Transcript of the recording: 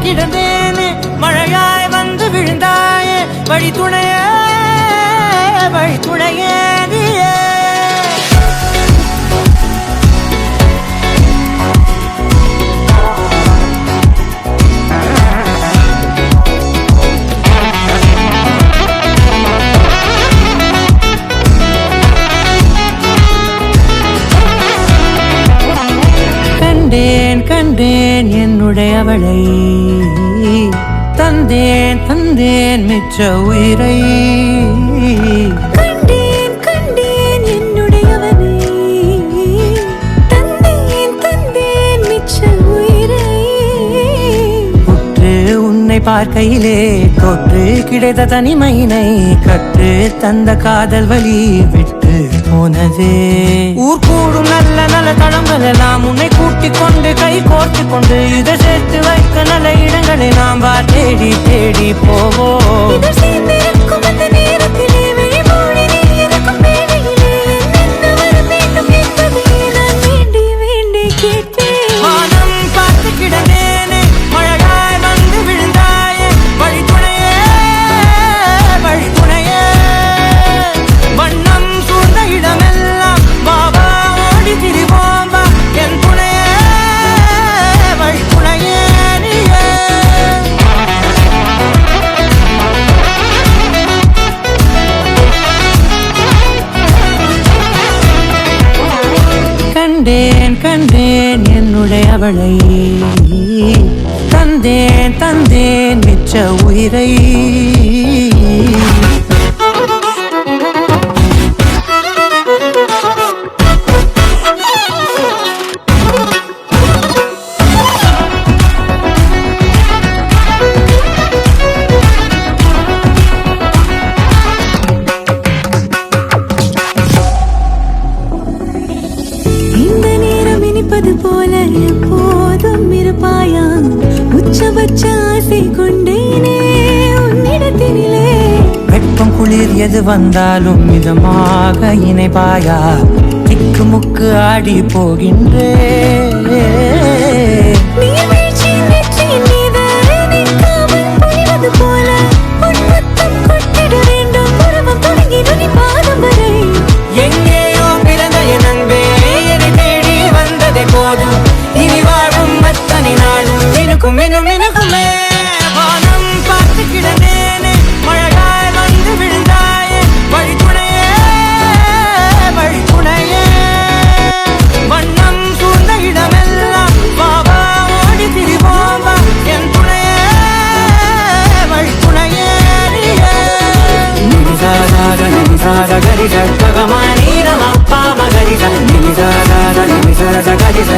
கிடந்தேனே மழையாய் வந்து விழுந்தாயே வழி துணையே நீயே கண்டேன் என்னுடையவளை தந்தேன் மிச்ச உயிரை கண்டேன் என்னுடையவனை தந்தேன் மிச்ச உயிரை உற்று உன்னை பார்க்கையிலே தொற்று கிடைத்த தனிமையினை கற்று தந்த காதல் வழி விட்டு போனதே ஊர் கூடும் நல்ல நல்ல தளங்கள் எல்லாம் உன்னை கூட்டிக் கொண்டு கை கோர்த்து கொண்டு இதை சேர்த்து வைக்க நல்ல இடங்களை நாம் தேடி போவோம் கண்டேன் என்னுடையவளை தந்தேன் மிச்ச உயிரை போல எப்போதும் இருப்பாயா உச்சபட்ச ஆசை கொண்டேனே உன்னிடத்தினிலே வெப்பம் குளிர் எது வந்தாலும் மிதமாக இணைப்பாயா திக்கு முக்கு ஆடி போகின்றே போல உன்மத்தம் கொட்டிட வேண்டும் உருவம் தொடங்கி நுனி பாதம் வரை எங்கேயோ பிறந்த என் அன்பே என்னை தேடி வந்ததே போதும் இனி வாழும் அத்தனை நாளும் எனக்குமே வானம் பார்த்து கிடந்தேனே மழையாய் வந்து விழுந்தாயே வழி துணையே வண்ணம் சூழ்ந்த இடமெல்லாம் பாபா ஓடி திரிவோம் என் துணையே வழி துணையே நிமிசார கரிச ககமா நீரமா பாம கரிச நிமிசார கரிச